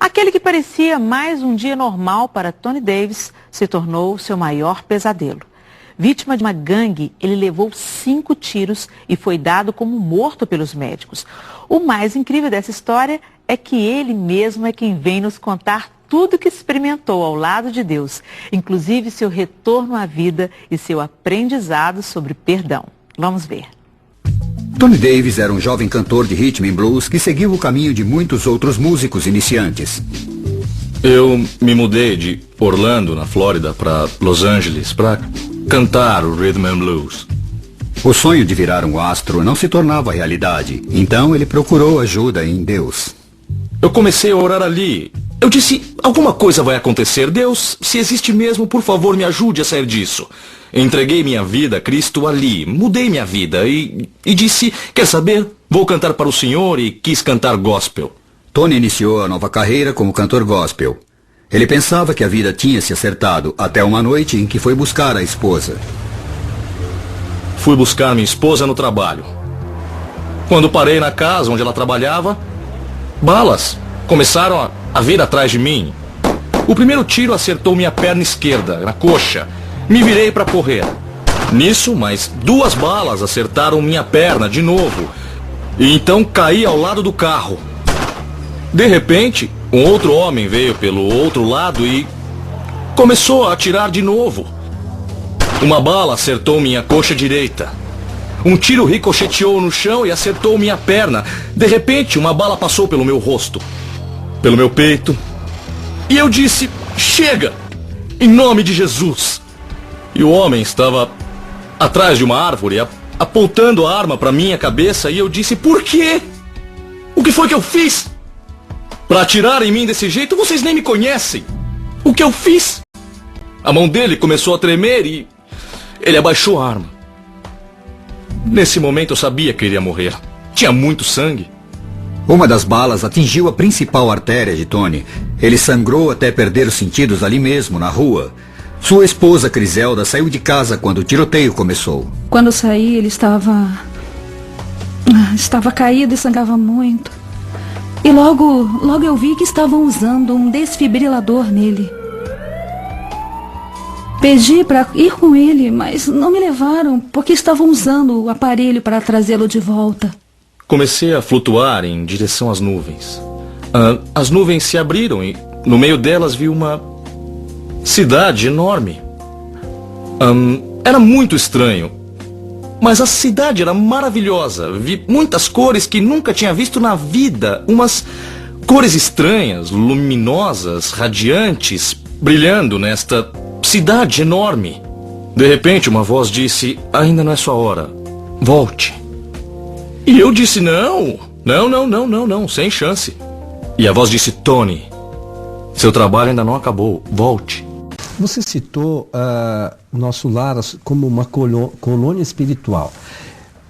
Aquele que parecia mais um dia normal para Tony Davis se tornou seu maior pesadelo. Vítima de uma gangue, ele levou 5 tiros e foi dado como morto pelos médicos. O mais incrível dessa história é que ele mesmo é quem vem nos contar tudo que experimentou ao lado de Deus, inclusive seu retorno à vida e seu aprendizado sobre perdão. Vamos ver. Tony Davis era um jovem cantor de rhythm and blues que seguiu o caminho de muitos outros músicos iniciantes. Eu me mudei de Orlando, na Flórida, para Los Angeles para cantar o rhythm and blues. O sonho de virar um astro não se tornava realidade, então ele procurou ajuda em Deus. Eu comecei a orar ali. Eu disse, alguma coisa vai acontecer. Deus, se existe mesmo, por favor, me ajude a sair disso. Entreguei minha vida a Cristo ali, mudei minha vida e disse, quer saber? Vou cantar para o Senhor e quis cantar gospel. Tony iniciou a nova carreira como cantor gospel. Ele pensava que a vida tinha se acertado até uma noite em que foi buscar a esposa. Fui buscar minha esposa no trabalho. Quando parei na casa onde ela trabalhava, balas começaram a vir atrás de mim. O primeiro tiro acertou minha perna esquerda, na coxa. Me virei para correr. Nisso, mais 2 balas acertaram minha perna de novo. E então caí ao lado do carro. De repente, um outro homem veio pelo outro lado e começou a atirar de novo. Uma bala acertou minha coxa direita. Um tiro ricocheteou no chão e acertou minha perna. De repente, uma bala passou pelo meu rosto, pelo meu peito. E eu disse, chega! Em nome de Jesus! E o homem estava atrás de uma árvore, apontando a arma para minha cabeça, e eu disse, por quê? O que foi que eu fiz? Para atirar em mim desse jeito, vocês nem me conhecem. O que eu fiz? A mão dele começou a tremer e ele abaixou a arma. Nesse momento eu sabia que ele ia morrer. Tinha muito sangue. Uma das balas atingiu a principal artéria de Tony. Ele sangrou até perder os sentidos ali mesmo, na rua. Sua esposa, Criselda, saiu de casa quando o tiroteio começou. Quando eu saí, ele estava caído e sangrava muito. E logo eu vi que estavam usando um desfibrilador nele. Pedi para ir com ele, mas não me levaram, porque estavam usando o aparelho para trazê-lo de volta. Comecei a flutuar em direção às nuvens. As nuvens se abriram e no meio delas vi uma cidade enorme. Era muito estranho, mas a cidade era maravilhosa. Vi muitas cores que nunca tinha visto na vida. Umas cores estranhas, luminosas, radiantes, brilhando nesta cidade enorme. De repente uma voz disse, ainda não é sua hora, volte. E eu disse, não, sem chance. E a voz disse, Tony, seu trabalho ainda não acabou, volte. Você citou nosso lar como uma colônia espiritual.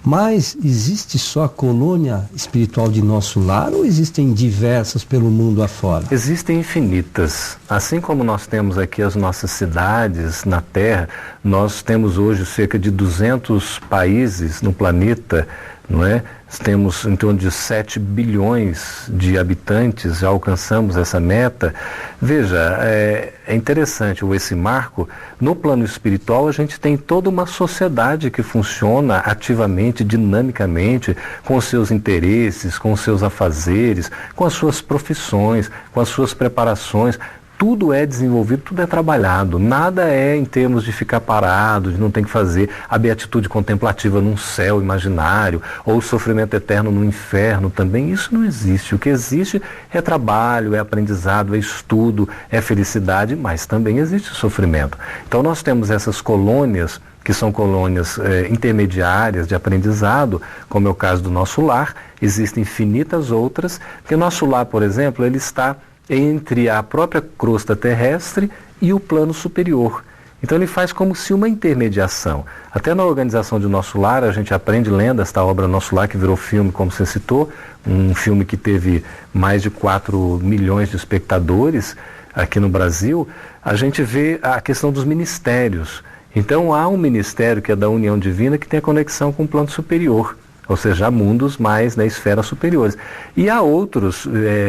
Mas existe só a colônia espiritual de nosso lar ou existem diversas pelo mundo afora? Existem infinitas. Assim como nós temos aqui as nossas cidades na Terra, nós temos hoje cerca de 200 países no planeta, não é? Temos em torno de 7 bilhões de habitantes, já alcançamos essa meta. Veja, é interessante esse marco. No plano espiritual, a gente tem toda uma sociedade que funciona ativamente, dinamicamente, com os seus interesses, com os seus afazeres, com as suas profissões, com as suas preparações. Tudo é desenvolvido, tudo é trabalhado, nada é em termos de ficar parado, de não ter que fazer a beatitude contemplativa num céu imaginário, ou o sofrimento eterno no inferno também, isso não existe. O que existe é trabalho, é aprendizado, é estudo, é felicidade, mas também existe sofrimento. Então nós temos essas colônias, que são colônias intermediárias de aprendizado, como é o caso do nosso lar, existem infinitas outras, porque o nosso lar, por exemplo, ele está entre a própria crosta terrestre e o plano superior. Então ele faz como se uma intermediação. Até na organização de Nosso Lar, a gente aprende lendo esta obra Nosso Lar, que virou filme, como você citou, um filme que teve mais de 4 milhões de espectadores aqui no Brasil. A gente vê a questão dos ministérios. Então há um ministério que é da União Divina que tem a conexão com o plano superior. ou seja, há mundos mais, né, esferas superiores. E há outros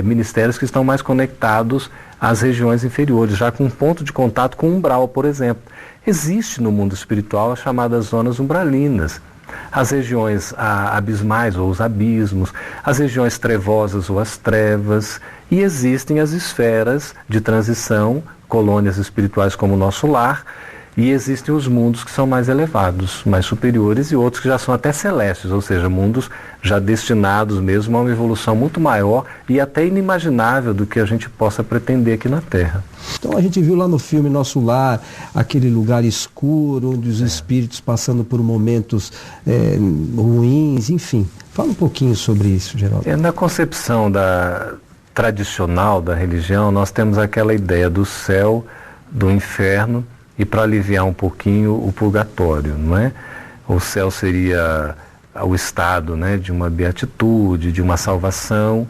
ministérios que estão mais conectados às regiões inferiores, já com um ponto de contato com o umbral, por exemplo. Existe no mundo espiritual as chamadas zonas umbralinas, as regiões abismais ou os abismos, as regiões trevosas ou as trevas, e existem as esferas de transição, colônias espirituais como o nosso lar, e existem os mundos que são mais elevados, mais superiores, e outros que já são até celestes, ou seja, mundos já destinados mesmo a uma evolução muito maior e até inimaginável do que a gente possa pretender aqui na Terra. Então a gente viu lá no filme Nosso Lar, aquele lugar escuro, onde os espíritos passando por momentos ruins, enfim. Fala um pouquinho sobre isso, Geraldo. Na concepção tradicional da religião, nós temos aquela ideia do céu, do inferno, e para aliviar um pouquinho o purgatório, não é? O céu seria o estado, né, de uma beatitude, de uma salvação,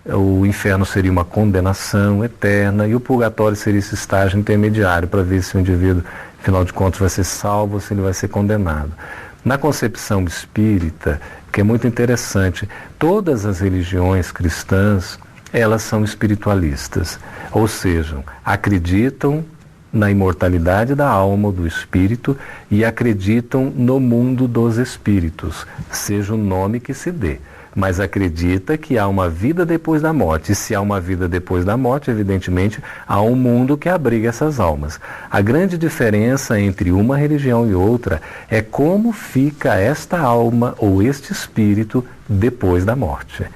o inferno seria uma condenação eterna e o purgatório seria esse estágio intermediário para ver se o indivíduo, afinal de contas, vai ser salvo ou se ele vai ser condenado. Na concepção espírita, que é muito interessante, todas as religiões cristãs, elas são espiritualistas, ou seja, acreditam na imortalidade da alma ou do espírito e acreditam no mundo dos espíritos, seja o nome que se dê, mas acredita que há uma vida depois da morte, e se há uma vida depois da morte, evidentemente, há um mundo que abriga essas almas. A grande diferença entre uma religião e outra é como fica esta alma ou este espírito depois da morte.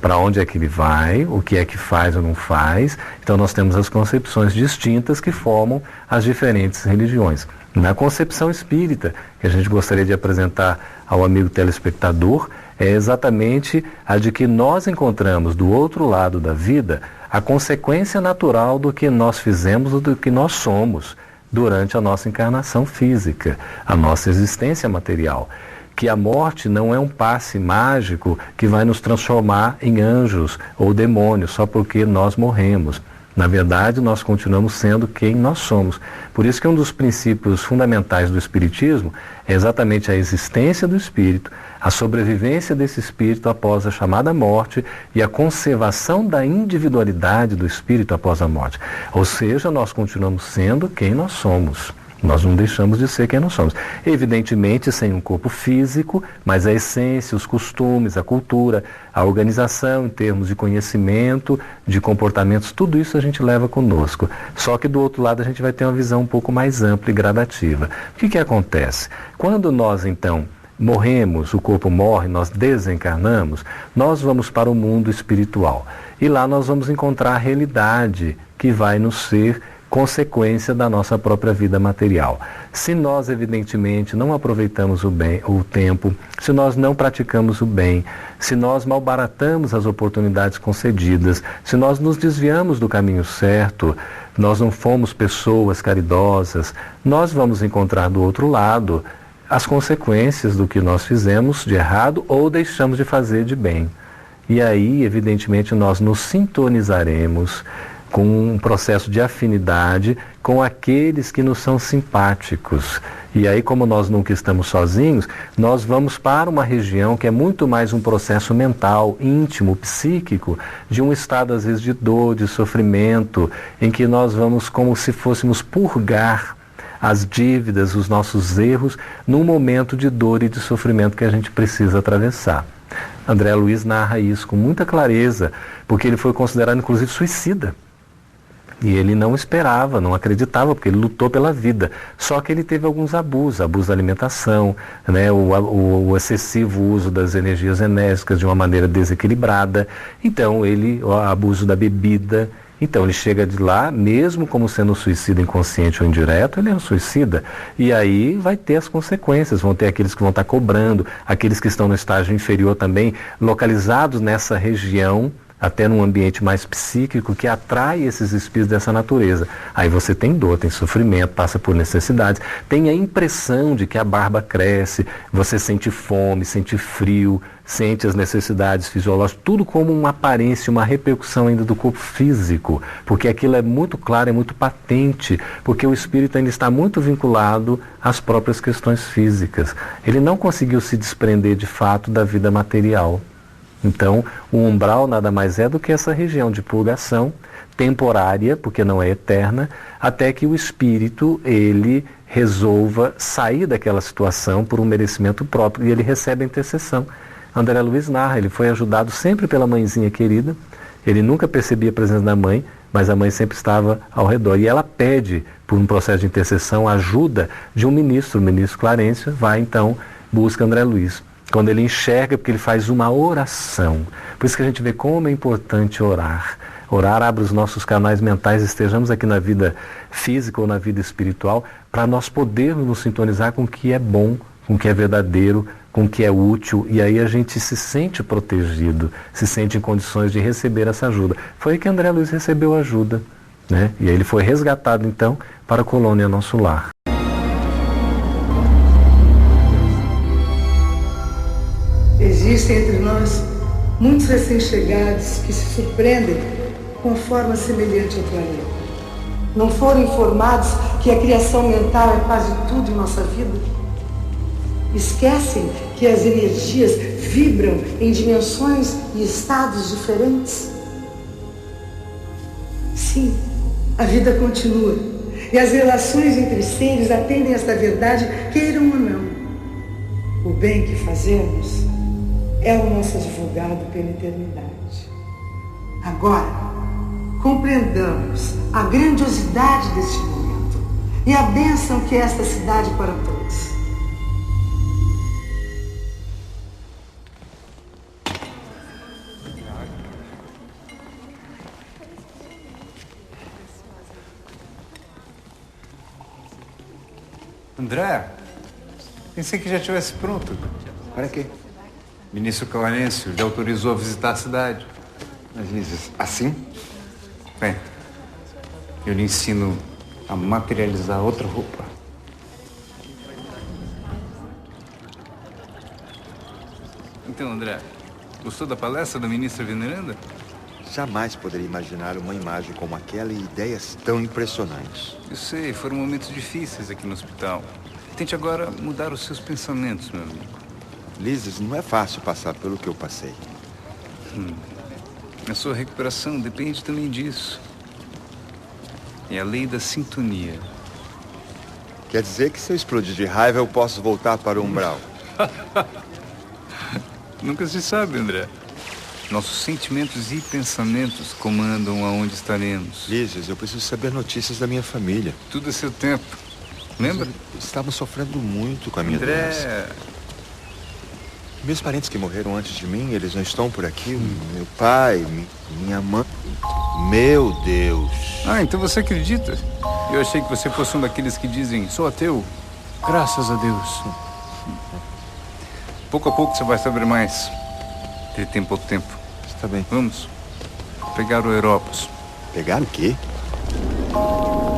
Para onde é que ele vai, o que é que faz ou não faz. Então nós temos as concepções distintas que formam as diferentes religiões. Na concepção espírita, que a gente gostaria de apresentar ao amigo telespectador, é exatamente a de que nós encontramos do outro lado da vida a consequência natural do que nós fizemos ou do que nós somos durante a nossa encarnação física, a nossa existência material. Que a morte não é um passe mágico que vai nos transformar em anjos ou demônios só porque nós morremos. Na verdade, nós continuamos sendo quem nós somos. Por isso que um dos princípios fundamentais do Espiritismo é exatamente a existência do espírito, a sobrevivência desse espírito após a chamada morte e a conservação da individualidade do espírito após a morte. Ou seja, nós continuamos sendo quem nós somos. Nós não deixamos de ser quem nós somos. Evidentemente, sem um corpo físico, mas a essência, os costumes, a cultura, a organização em termos de conhecimento, de comportamentos, tudo isso a gente leva conosco. Só que do outro lado a gente vai ter uma visão um pouco mais ampla e gradativa. O que acontece? Quando nós, então, morremos, o corpo morre, nós desencarnamos, nós vamos para o mundo espiritual. E lá nós vamos encontrar a realidade que vai nos ser consequência da nossa própria vida material. Se nós, evidentemente, não aproveitamos o tempo, se nós não praticamos o bem, se nós malbaratamos as oportunidades concedidas, se nós nos desviamos do caminho certo, nós não fomos pessoas caridosas, nós vamos encontrar do outro lado as consequências do que nós fizemos de errado ou deixamos de fazer de bem. E aí, evidentemente, nós nos sintonizaremos com um processo de afinidade com aqueles que nos são simpáticos. E aí, como nós nunca estamos sozinhos, nós vamos para uma região que é muito mais um processo mental, íntimo, psíquico, de um estado às vezes de dor, de sofrimento, em que nós vamos como se fôssemos purgar as dívidas, os nossos erros, num momento de dor e de sofrimento que a gente precisa atravessar. André Luiz narra isso com muita clareza, porque ele foi considerado inclusive suicida. E ele não esperava, não acreditava, porque ele lutou pela vida. Só que ele teve alguns abusos, abuso da alimentação, né, o excessivo uso das energias enérgicas de uma maneira desequilibrada. Então, o abuso da bebida. Então, ele chega de lá, mesmo como sendo um suicida inconsciente ou indireto, ele é um suicida. E aí vai ter as consequências, vão ter aqueles que vão estar cobrando, aqueles que estão no estágio inferior também, localizados nessa região até num ambiente mais psíquico que atrai esses espíritos dessa natureza. Aí você tem dor, tem sofrimento, passa por necessidades, tem a impressão de que a barba cresce, você sente fome, sente frio, sente as necessidades fisiológicas, tudo como uma aparência, uma repercussão ainda do corpo físico, porque aquilo é muito claro, é muito patente, porque o espírito ainda está muito vinculado às próprias questões físicas. Ele não conseguiu se desprender de fato da vida material. Então, o umbral nada mais é do que essa região de purgação, temporária, porque não é eterna, até que o espírito, ele resolva sair daquela situação por um merecimento próprio, e ele recebe a intercessão. André Luiz narra, ele foi ajudado sempre pela mãezinha querida, ele nunca percebia a presença da mãe, mas a mãe sempre estava ao redor. E ela pede, por um processo de intercessão, a ajuda de um ministro, o ministro Clarencio, vai então, busca André Luiz. Quando ele enxerga, porque ele faz uma oração. Por isso que a gente vê como é importante orar. Orar abre os nossos canais mentais, estejamos aqui na vida física ou na vida espiritual, para nós podermos nos sintonizar com o que é bom, com o que é verdadeiro, com o que é útil, e aí a gente se sente protegido, se sente em condições de receber essa ajuda. Foi aí que André Luiz recebeu ajuda, né? E aí ele foi resgatado então para a colônia Nosso Lar. Existem entre nós muitos recém-chegados que se surpreendem com forma semelhante ao planeta. Não foram informados que a criação mental é quase tudo em nossa vida? Esquecem que as energias vibram em dimensões e estados diferentes? Sim, a vida continua. E as relações entre seres atendem esta verdade, queiram ou não. O bem que fazemos é o nosso advogado pela eternidade. Agora, compreendamos a grandiosidade deste momento e a bênção que é esta cidade para todos. André, pensei que já estivesse pronto. Para quê? Ministro Clarencio lhe autorizou a visitar a cidade. Mas Lises, assim? Bem, eu lhe ensino a materializar outra roupa. Então, André, gostou da palestra da ministra Veneranda? Jamais poderia imaginar uma imagem como aquela e ideias tão impressionantes. Eu sei, foram momentos difíceis aqui no hospital. Tente agora mudar os seus pensamentos, meu amigo. Lises, não é fácil passar pelo que eu passei. A sua recuperação depende também disso. É a lei da sintonia. Quer dizer que se eu explodir de raiva, eu posso voltar para o umbral? Nunca se sabe, André. Nossos sentimentos e pensamentos comandam aonde estaremos. Lises, eu preciso saber notícias da minha família. Tudo a seu tempo. Lembra? Estavam sofrendo muito com a minha doença. Meus parentes que morreram antes de mim, eles não estão por aqui. Meu pai, minha mãe. Meu Deus. Ah, então você acredita? Eu achei que você fosse um daqueles que dizem, sou ateu. Graças a Deus. Pouco a pouco você vai saber mais. Ele tem pouco tempo. Está bem. Vamos pegar o Europos. Pegar o quê?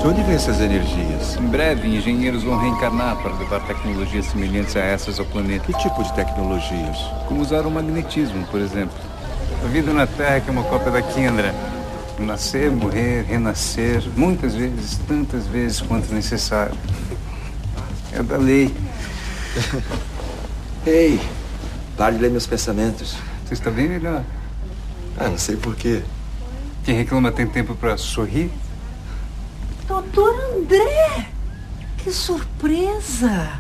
De onde vêm essas energias? Em breve, engenheiros vão reencarnar para levar tecnologias semelhantes a essas ao planeta. Que tipo de tecnologias? Como usar o magnetismo, por exemplo. A vida na Terra é que é uma cópia daqui, André. Nascer, morrer, renascer, muitas vezes, tantas vezes quanto necessário. É da lei. Ei, pare de ler meus pensamentos. Você está bem melhor. Não sei por quê. Quem reclama tem tempo para sorrir? Doutor André! Que surpresa!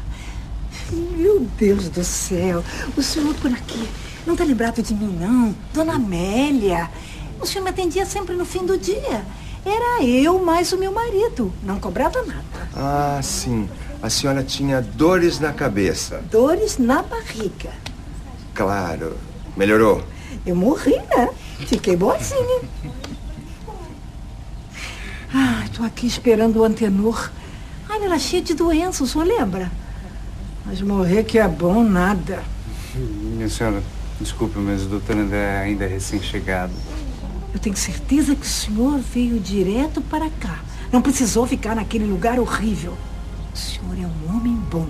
Meu Deus do céu! O senhor por aqui não está lembrado de mim, não? Dona Amélia! O senhor me atendia sempre no fim do dia. Era eu mais o meu marido. Não cobrava nada. Ah, sim. A senhora tinha dores na cabeça. Dores na barriga. Claro. Melhorou? Eu morri, né? Fiquei boazinha. Ai, tô aqui esperando o Antenor. Ai, ela é cheia de doença, o senhor lembra? Mas morrer que é bom, nada. Minha senhora, desculpe, mas o doutor André ainda é recém-chegado. Eu tenho certeza que o senhor veio direto para cá. Não precisou ficar naquele lugar horrível. O senhor é um homem bom.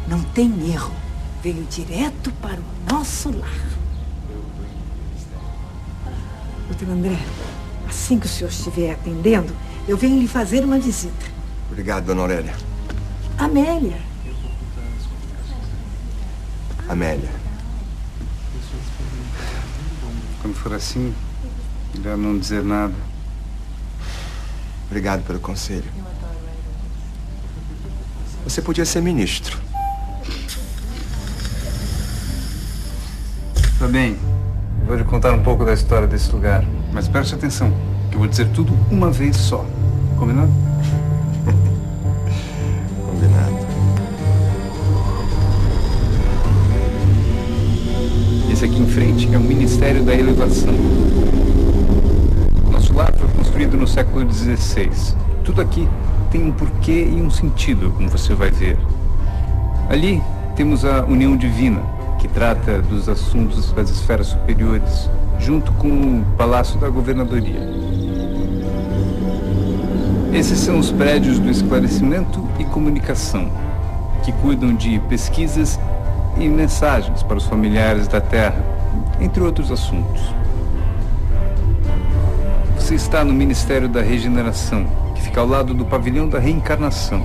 Não tem erro. Veio direto para o nosso lar. Doutor André, assim que o senhor estiver atendendo, eu venho lhe fazer uma visita. Obrigado, dona Aurélia. Amélia. Amélia. Quando for assim, melhor não dizer nada. Obrigado pelo conselho. Você podia ser ministro. Tá bem, vou lhe contar um pouco da história desse lugar. Mas preste atenção, que eu vou dizer tudo uma vez só. Combinado? Combinado. Esse aqui em frente é o Ministério da Elevação. Nosso lar foi construído no século XVI. Tudo aqui tem um porquê e um sentido, como você vai ver. Ali temos a União Divina, que trata dos assuntos das esferas superiores, junto com o Palácio da Governadoria. Esses são os prédios do esclarecimento e comunicação, que cuidam de pesquisas e mensagens para os familiares da Terra, entre outros assuntos. Você está no Ministério da Regeneração, que fica ao lado do Pavilhão da Reencarnação.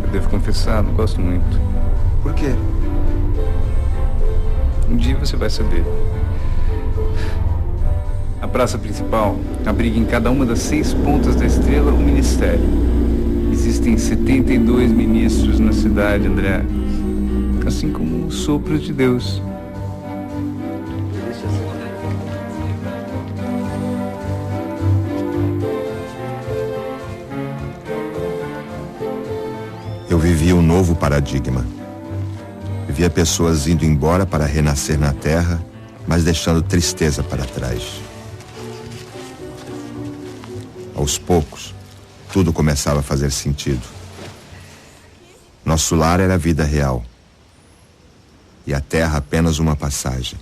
Eu devo confessar, não gosto muito. Por quê? Um dia você vai saber. A praça principal abriga em cada uma das 6 pontas da estrela um ministério. Existem 72 ministros na cidade, André. Assim como os sopros de Deus. Eu vivia um novo paradigma. Via pessoas indo embora para renascer na Terra, mas deixando tristeza para trás. Aos poucos, tudo começava a fazer sentido. Nosso lar era a vida real. E a Terra apenas uma passagem.